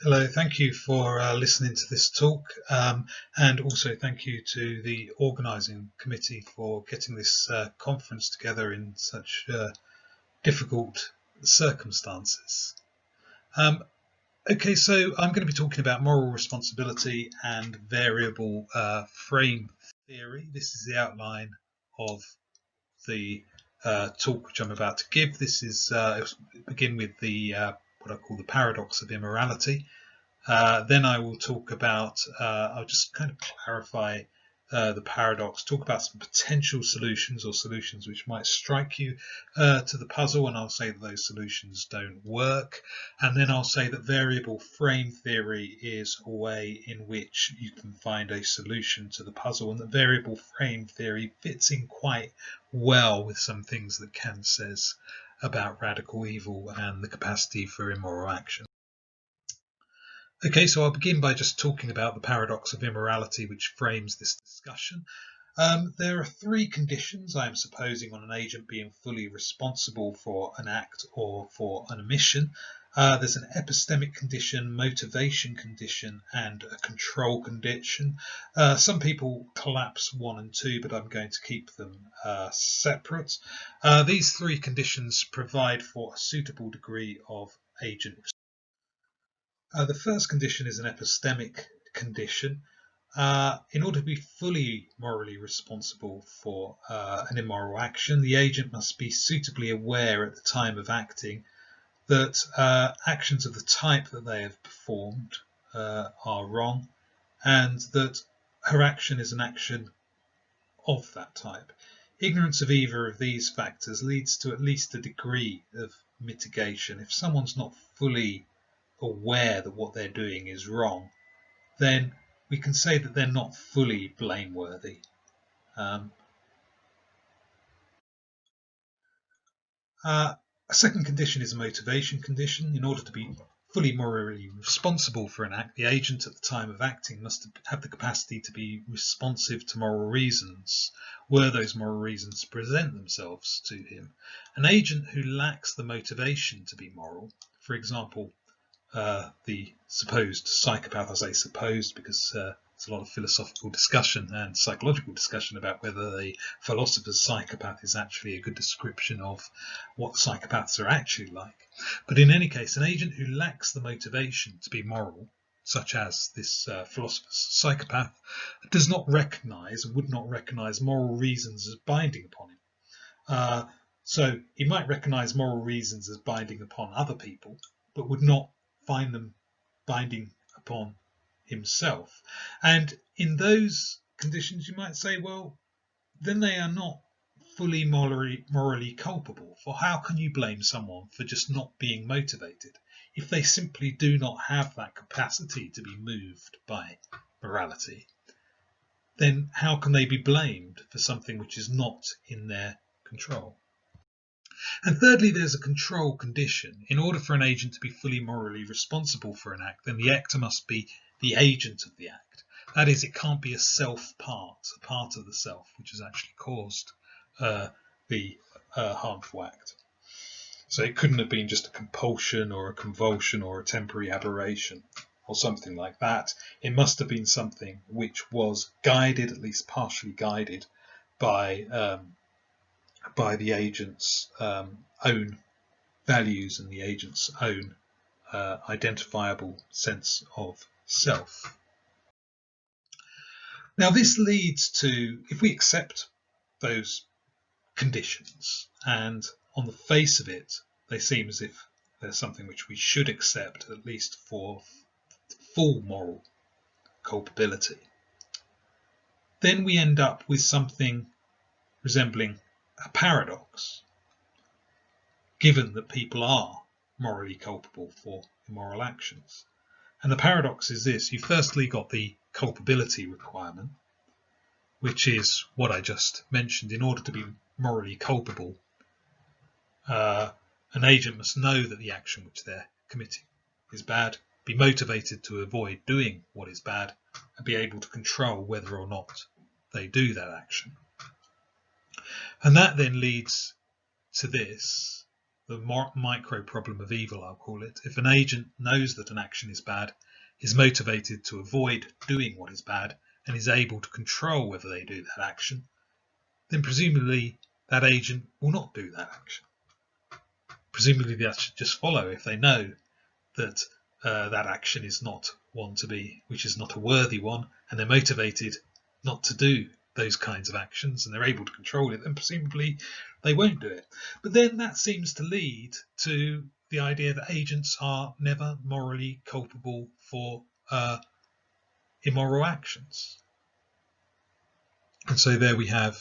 Hello, thank you for listening to this talk, and also thank you to the organising committee for getting this conference together in such difficult circumstances. Okay, so I'm going to be talking about moral responsibility and variable frame theory. This is the outline of the talk which I'm about to give. This is begin with the what I call the paradox of immorality. Then I will talk about, I'll just kind of clarify the paradox, talk about some potential solutions or solutions which might strike you to the puzzle, and I'll say that those solutions don't work. And then I'll say that variable frame theory is a way in which you can find a solution to the puzzle, and that variable frame theory fits in quite well with some things that Kant says about radical evil and the capacity for immoral action. Okay, so I'll begin by just talking about the paradox of immorality, which frames this discussion. There are three conditions I am supposing on an agent being fully responsible for an act or for an omission. There's an epistemic condition, motivation condition, and a control condition. Some people collapse 1 and 2, but I'm going to keep them separate. These three conditions provide for a suitable degree of agent responsibility. The first condition is an epistemic condition. In order to be fully morally responsible for an immoral action, the agent must be suitably aware at the time of acting that actions of the type that they have performed are wrong, and that her action is an action of that type. Ignorance of either of these factors leads to at least a degree of mitigation. If someone's not fully aware that what they're doing is wrong, then we can say that they're not fully blameworthy. A second condition is a motivation condition. In order to be fully morally responsible for an act, the agent at the time of acting must have the capacity to be responsive to moral reasons, were those moral reasons to present themselves to him. An agent who lacks the motivation to be moral, for example, the supposed psychopath, I say supposed because there's a lot of philosophical discussion and psychological discussion about whether the philosopher's psychopath is actually a good description of what psychopaths are actually like. But in any case, an agent who lacks the motivation to be moral, such as this philosopher's psychopath, does not recognize and would not recognize moral reasons as binding upon him. So he might recognize moral reasons as binding upon other people, but would not find them binding upon himself. And in those conditions, you might say, well, then they are not fully morally culpable. For how can you blame someone for just not being motivated if they simply do not have that capacity to be moved by morality? Then how can they be blamed for something which is not in their control? And thirdly, there's a control condition. In order for an agent to be fully morally responsible for an act, then the actor must be the agent of the act. That is, it can't be a self part, a part of the self, which has actually caused the harmful act. So it couldn't have been just a compulsion or a convulsion or a temporary aberration or something like that. It must have been something which was guided, at least partially guided, by the agent's own values and the agent's own identifiable sense of self. Now this leads to, if we accept those conditions, and on the face of it they seem as if they're something which we should accept, at least for full moral culpability, then we end up with something resembling a paradox, given that people are morally culpable for immoral actions. And the paradox is this: you firstly got the culpability requirement, which is what I just mentioned. In order to be morally culpable, an agent must know that the action which they're committing is bad, be motivated to avoid doing what is bad, and be able to control whether or not they do that action. And that then leads to this: the micro problem of evil, I'll call it. If an agent knows that an action is bad, is motivated to avoid doing what is bad, and is able to control whether they do that action, then presumably that agent will not do that action. Presumably that should just follow if they know that that action is not one to be, which is not a worthy one, and they're motivated not to do those kinds of actions, and they're able to control it, then presumably they won't do it. But then that seems to lead to the idea that agents are never morally culpable for immoral actions. And so there we have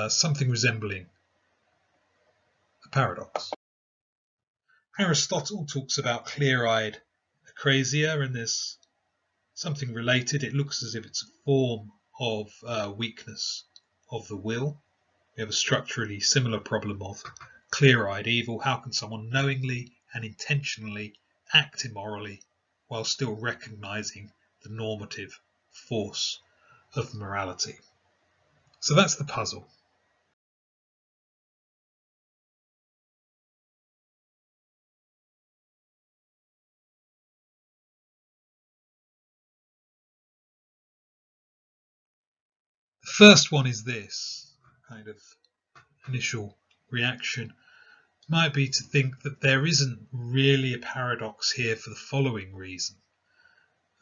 something resembling a paradox. Aristotle talks about clear-eyed acrasia, and there's something related. It looks as if it's a form of weakness of the will. We have a structurally similar problem of clear-eyed evil. How can someone knowingly and intentionally act immorally while still recognizing the normative force of morality? So that's the puzzle. The first one is this kind of initial reaction might be to think that there isn't really a paradox here for the following reason: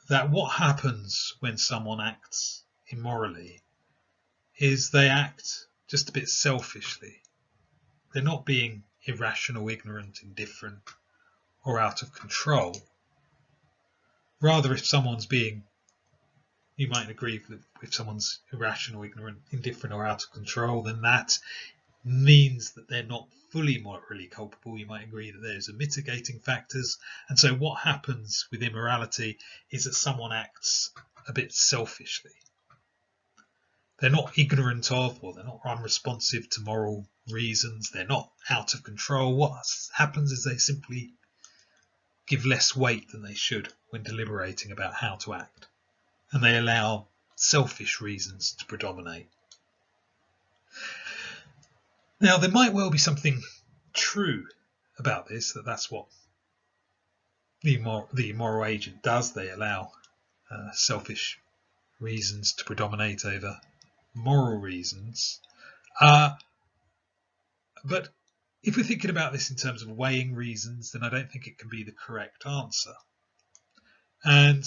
that what happens when someone acts immorally is they act just a bit selfishly. They're not being irrational, ignorant, indifferent, or out of control. Rather, if someone's being, you might agree that if someone's irrational, ignorant, indifferent, or out of control, then that means that they're not fully morally culpable. You might agree that there's a mitigating factors. And so what happens with immorality is that someone acts a bit selfishly. They're not ignorant of, or they're not unresponsive to moral reasons. They're not out of control. What happens is they simply give less weight than they should when deliberating about how to act, and they allow selfish reasons to predominate. Now, there might well be something true about this, that's what the immoral agent does. They allow selfish reasons to predominate over moral reasons. But if we're thinking about this in terms of weighing reasons, then I don't think it can be the correct answer. And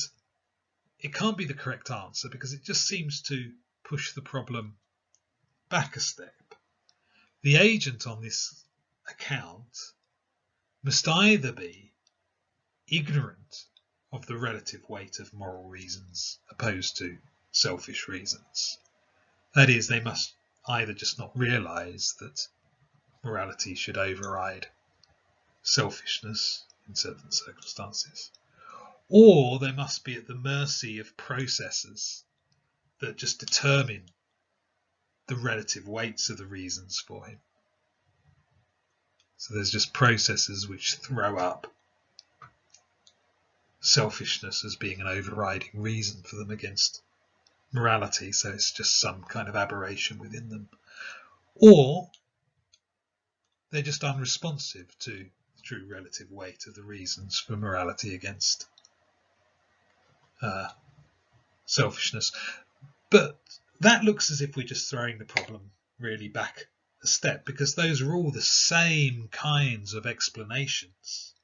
it can't be the correct answer because it just seems to push the problem back a step. The agent on this account must either be ignorant of the relative weight of moral reasons opposed to selfish reasons. That is, they must either just not realise that morality should override selfishness in certain circumstances, or they must be at the mercy of processes that just determine the relative weights of the reasons for him. So there's just processes which throw up selfishness as being an overriding reason for them against morality, so it's just some kind of aberration within them. Or they're just unresponsive to the true relative weight of the reasons for morality against selfishness. But that looks as if we're just throwing the problem really back a step, because those are all the same kinds of explanations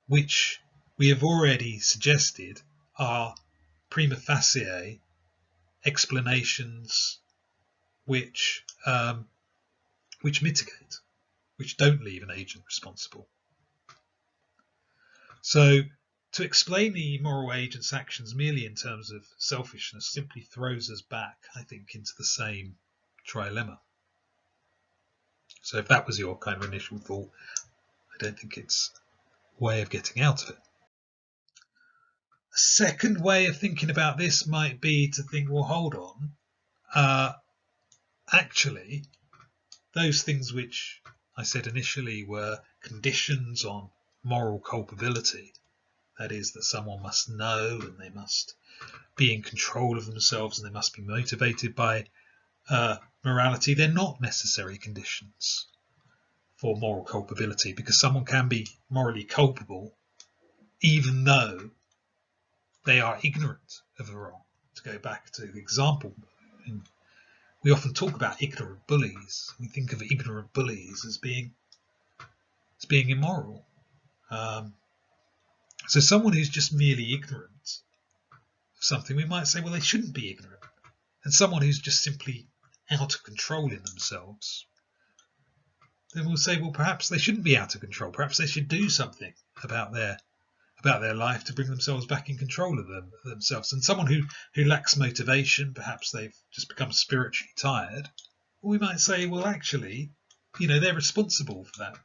which we have already suggested are prima facie explanations which mitigate, which don't leave an agent responsible. So to explain the moral agent's actions merely in terms of selfishness simply throws us back, I think, into the same trilemma. So if that was your kind of initial thought, I don't think it's a way of getting out of it. A second way of thinking about this might be to think, well, hold on. Actually, those things which I said initially were conditions on moral culpability, that is, that someone must know and they must be in control of themselves and they must be motivated by morality, they're not necessary conditions. for moral culpability, because someone can be morally culpable even though they are ignorant of the wrong. To go back to the example, we often talk about ignorant bullies. We think of ignorant bullies as being immoral. So someone who's just merely ignorant of something, we might say, well, they shouldn't be ignorant. And someone who's just simply out of control in themselves, then we'll say, well, perhaps they shouldn't be out of control. Perhaps they should do something about their life to bring themselves back in control of themselves. And someone who lacks motivation, perhaps they've just become spiritually tired, we might say, well, actually, they're responsible for that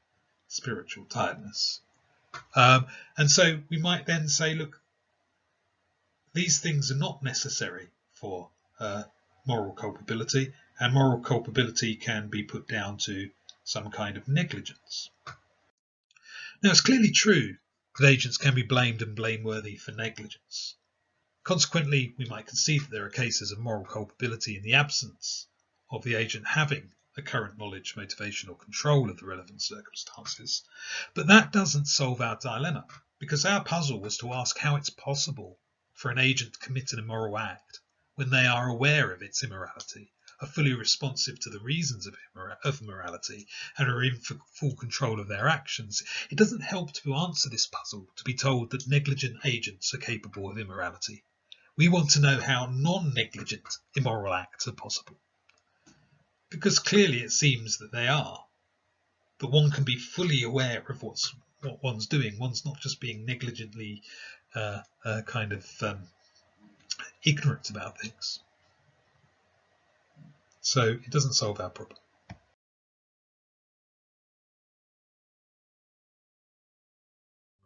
spiritual tiredness. And so we might then say, look, these things are not necessary for moral culpability, and moral culpability can be put down to some kind of negligence. Now, it's clearly true that agents can be blamed and blameworthy for negligence. Consequently, we might concede that there are cases of moral culpability in the absence of the agent having a current knowledge, motivation, or control of the relevant circumstances. But that doesn't solve our dilemma, because our puzzle was to ask how it's possible for an agent to commit an immoral act when they are aware of its immorality, are fully responsive to the reasons of morality, and are in full control of their actions. It doesn't help to answer this puzzle to be told that negligent agents are capable of immorality. We want to know how non-negligent immoral acts are possible. Because clearly it seems that they are. That one can be fully aware of what one's doing. One's not just being negligently ignorant about things. So it doesn't solve our problem.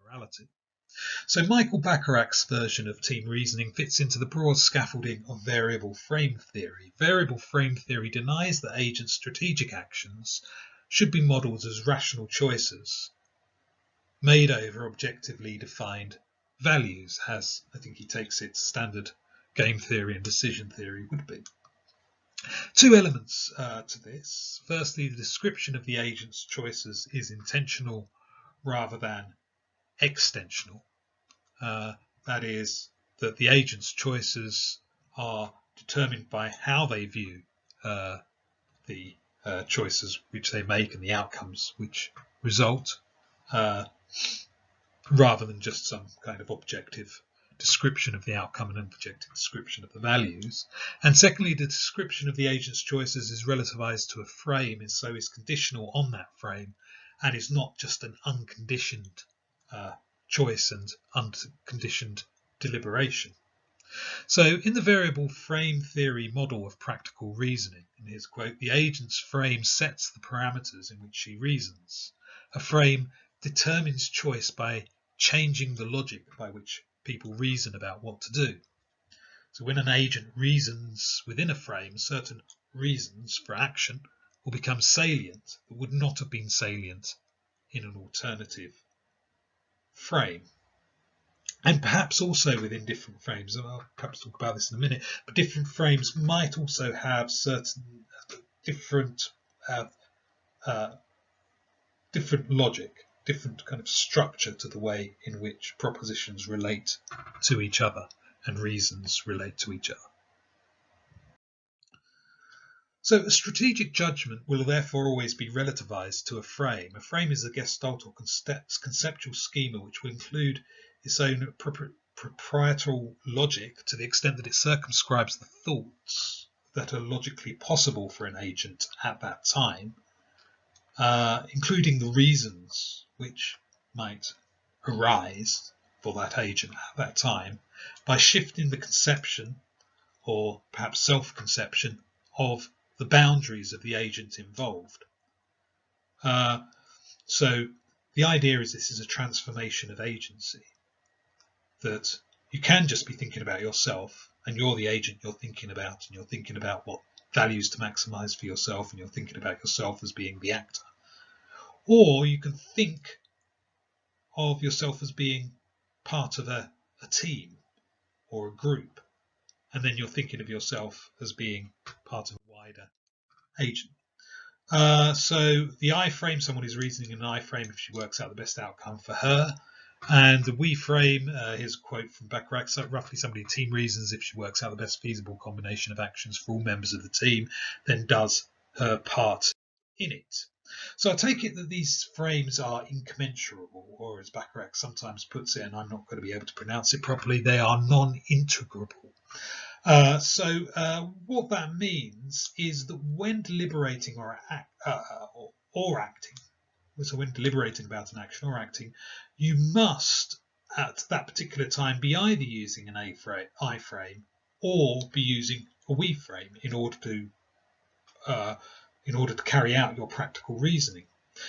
Morality. So Michael Bacharach's version of team reasoning fits into the broad scaffolding of variable frame theory. Variable frame theory denies that agents' strategic actions should be modelled as rational choices made over objectively defined values, as I think he takes it standard game theory and decision theory would be. Two elements to this. Firstly, the description of the agent's choices is intentional rather than extensional. That is, that the agent's choices are determined by how they view the choices which they make and the outcomes which result, rather than just some kind of objective description of the outcome and objective description of the values. And secondly, the description of the agent's choices is relativized to a frame, and so is conditional on that frame, and is not just an unconditioned choice and unconditioned deliberation. So in the variable frame theory model of practical reasoning, in his quote, the agent's frame sets the parameters in which she reasons. A frame determines choice by changing the logic by which people reason about what to do. So when an agent reasons within a frame, certain reasons for action will become salient that would not have been salient in an alternative frame. And perhaps also within different frames, and I'll perhaps talk about this in a minute, but different frames might also have certain different logic, different kind of structure to the way in which propositions relate to each other and reasons relate to each other. So a strategic judgment will therefore always be relativized to a frame. A frame is a gestalt or conceptual schema which will include its own proprietary logic to the extent that it circumscribes the thoughts that are logically possible for an agent at that time, including the reasons which might arise for that agent at that time, by shifting the conception or perhaps self-conception of the boundaries of the agent involved. So the idea is this is a transformation of agency, that you can just be thinking about yourself and you're the agent you're thinking about, and you're thinking about what values to maximize for yourself, and you're thinking about yourself as being the actor. Or you can think of yourself as being part of a team or a group, and then you're thinking of yourself as being part of a wider agent. So the I frame, someone is reasoning in an I frame if she works out the best outcome for her. And the we frame, here's a quote from Bacharach, so roughly somebody in team reasons if she works out the best feasible combination of actions for all members of the team, then does her part in it. So I take it that these frames are incommensurable, or as Bacharach sometimes puts it, and I'm not going to be able to pronounce it properly, they are non-integrable. So what that means is that when deliberating or acting, so when deliberating about an action or acting, you must at that particular time be either using an I frame or be using a we frame in order to carry out your practical reasoning.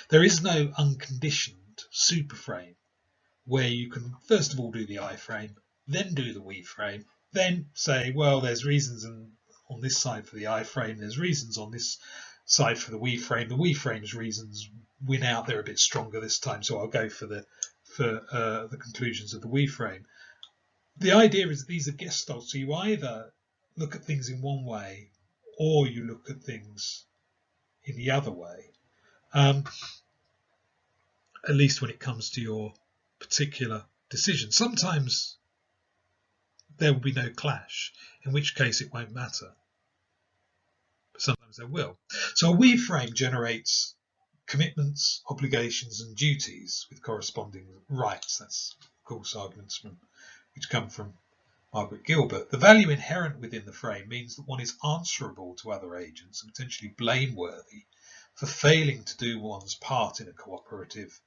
There is no unconditioned super frame where you can first of all do the I frame, then do the we frame, then say, well, there's reasons on this side for the I frame, there's reasons on this side for the we frame. The we frame's reasons win out; they're a bit stronger this time, so I'll go for the conclusions of the we frame. The idea is that these are gestalts, so you either look at things in one way or you look at things in the other way. At least when it comes to your particular decision. Sometimes there will be no clash, in which case it won't matter. But sometimes there will. So a we frame generates commitments, obligations, and duties with corresponding rights. That's, of course, arguments which come from Margaret Gilbert. The value inherent within the frame means that one is answerable to other agents and potentially blameworthy for failing to do one's part in a cooperative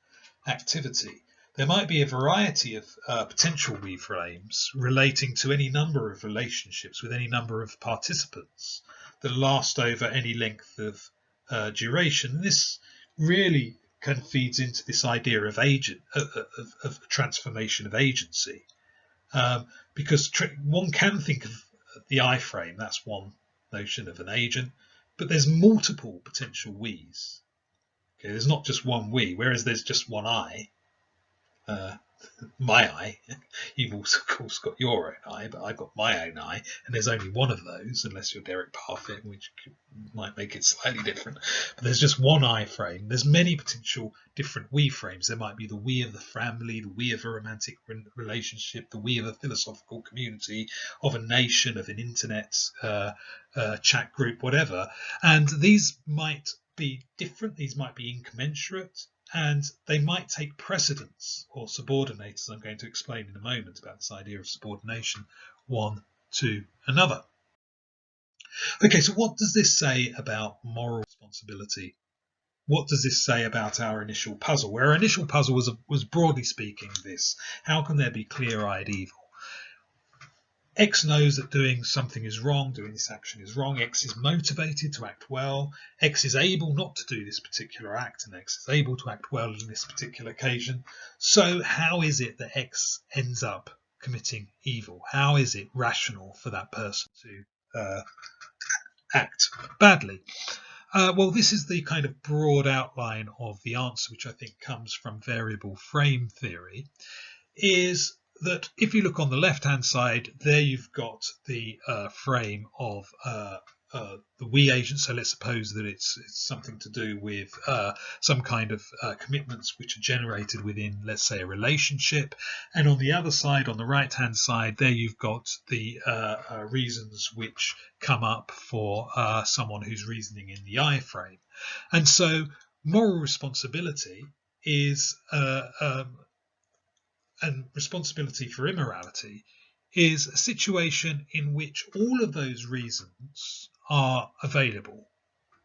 activity. There might be a variety of potential we frames relating to any number of relationships with any number of participants that last over any length of duration. This really kind of feeds into this idea of transformation of agency, because one can think of the I frame, that's one notion of an agent, but there's multiple potential we's. Okay, there's not just one we, whereas there's just one I. My eye. You've also, of course, got your own eye, but I've got my own eye, and there's only one of those, unless you're Derek Parfit, which might make it slightly different. But there's just one I frame. There's many potential different we frames. There might be the we of the family, the we of a romantic relationship, the we of a philosophical community, of a nation, of an internet chat group, whatever. And these might be different. These might be incommensurate. And they might take precedence or subordinate, as I'm going to explain in a moment about this idea of subordination, one to another. Okay, so what does this say about moral responsibility? What does this say about our initial puzzle? Where our initial puzzle was broadly speaking this: how can there be clear-eyed evil? X knows that doing something is wrong, doing this action is wrong. X is motivated to act well. X is able not to do this particular act, and X is able to act well on this particular occasion. So how is it that X ends up committing evil? How is it rational for that person to act badly? Well, this is the kind of broad outline of the answer, which I think comes from variable frame theory, is that if you look on the left-hand side, there you've got the frame of the we agent. So let's suppose that it's something to do with some kind of commitments which are generated within, let's say, a relationship. And on the other side, on the right-hand side, there you've got the reasons which come up for someone who's reasoning in the I frame. And so moral responsibility is and responsibility for immorality is a situation in which all of those reasons are available.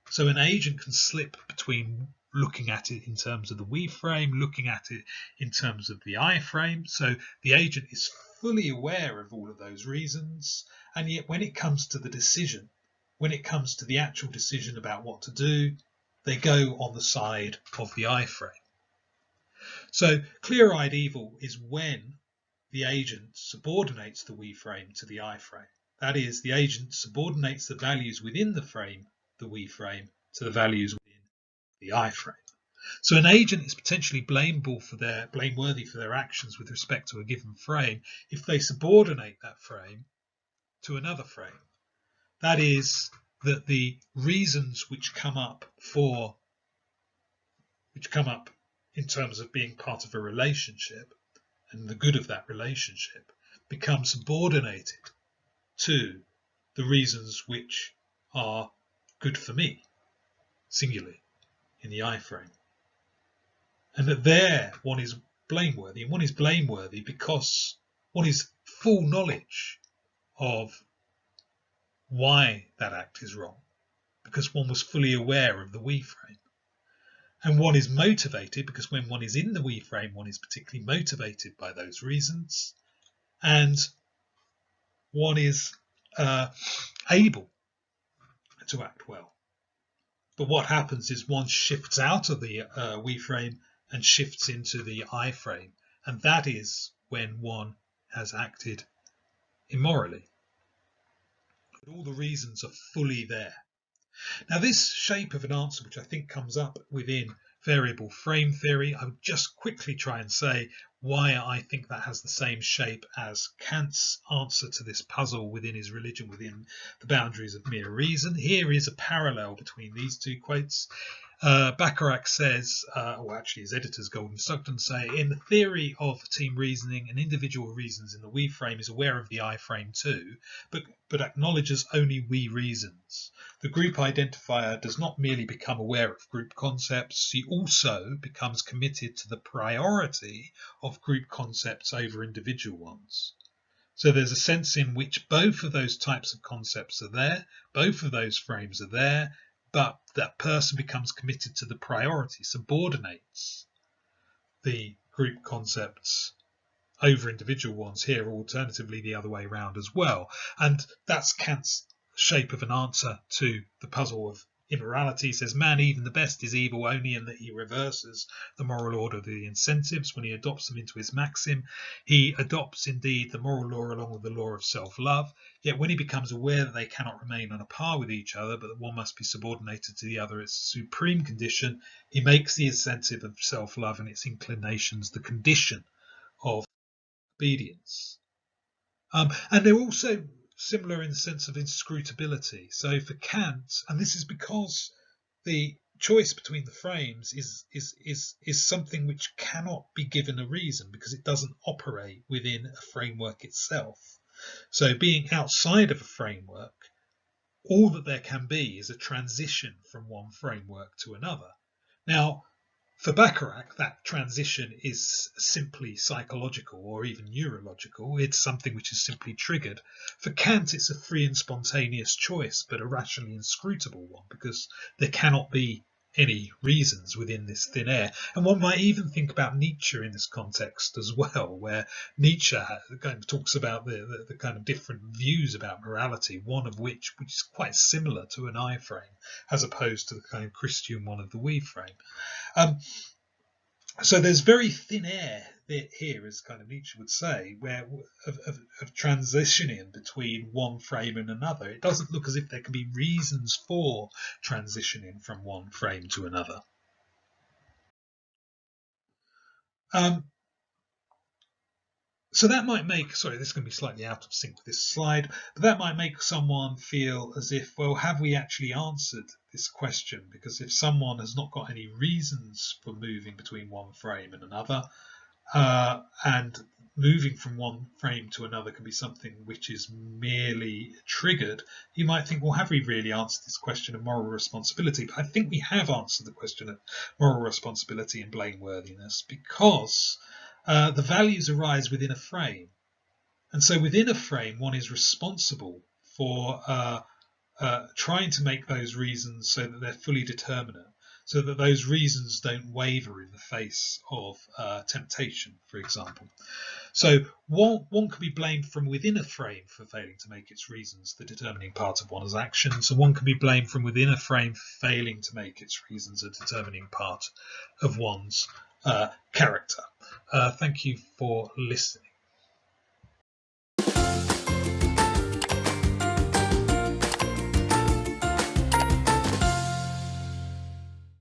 So an agent can slip between looking at it in terms of the we frame, looking at it in terms of the I frame. So the agent is fully aware of all of those reasons, and yet when it comes to the decision, when it comes to the actual decision about what to do, they go on the side of the I frame. So clear-eyed evil is when the agent subordinates the we frame to the I frame. That is, the agent subordinates the values within the frame, the we frame, to the values within the I frame. So an agent is potentially blameworthy for their actions with respect to a given frame if they subordinate that frame to another frame. That is, that the reasons which come up in terms of being part of a relationship and the good of that relationship become subordinated to the reasons which are good for me, singularly, in the I frame. And that there one is blameworthy, and one is blameworthy because one is full knowledge of why that act is wrong, because one was fully aware of the we frame. And one is motivated because when one is in the we frame, one is particularly motivated by those reasons, and one is able to act well. But what happens is one shifts out of the we frame and shifts into the I frame, and that is when one has acted immorally. But all the reasons are fully there. Now, this shape of an answer, which I think comes up within variable frame theory, I would just quickly try and say why I think that has the same shape as Kant's answer to this puzzle within his religion, within the boundaries of mere reason. Here is a parallel between these two quotes. Bacharach says, or actually his editors Gold and Sugden say, in the theory of team reasoning, an individual reasons in the we frame is aware of the I frame too, but acknowledges only we reasons. The group identifier does not merely become aware of group concepts, he also becomes committed to the priority of group concepts over individual ones. So there's a sense in which both of those types of concepts are there, both of those frames are there, but that person becomes committed to the priority, subordinates the group concepts over individual ones here, or alternatively the other way around as well. And that's Kant's shape of an answer to the puzzle of immorality. He says, man, even the best, is evil only in that he reverses the moral order of the incentives. When he adopts them into his maxim, he adopts indeed the moral law along with the law of self-love. Yet when he becomes aware that they cannot remain on a par with each other, but that one must be subordinated to the other, it's a supreme condition, he makes the incentive of self-love and its inclinations the condition of obedience. And they're also similar in the sense of inscrutability. So for Kant, and this is because the choice between the frames is something which cannot be given a reason because it doesn't operate within a framework itself. So being outside of a framework, all that there can be is a transition from one framework to another. Now, for Bacharach, that transition is simply psychological or even neurological. It's something which is simply triggered. For Kant, it's a free and spontaneous choice, but a rationally inscrutable one, because there cannot be any reasons within this thin air. And one might even think about Nietzsche in this context as well, where Nietzsche kind of talks about the kind of different views about morality, one of which is quite similar to an I frame, as opposed to the kind of Christian one of the we frame. So there's very thin air here, as kind of Nietzsche would say, where of transitioning between one frame and another. It doesn't look as if there can be reasons for transitioning from one frame to another. So that might make, sorry, this is going to be slightly out of sync with this slide, but that might make someone feel as if, well, have we actually answered this question? Because if someone has not got any reasons for moving between one frame and another, and moving from one frame to another can be something which is merely triggered, you might think, well, have we really answered this question of moral responsibility? But I think we have answered the question of moral responsibility and blameworthiness, because the values arise within a frame. And so within a frame, one is responsible for trying to make those reasons so that they're fully determinate, so that those reasons don't waver in the face of temptation, for example. So one could be blamed from within a frame for failing to make its reasons the determining part of one's actions, and one can be blamed from within a frame for failing to make its reasons a determining part of one's character. Thank you for listening.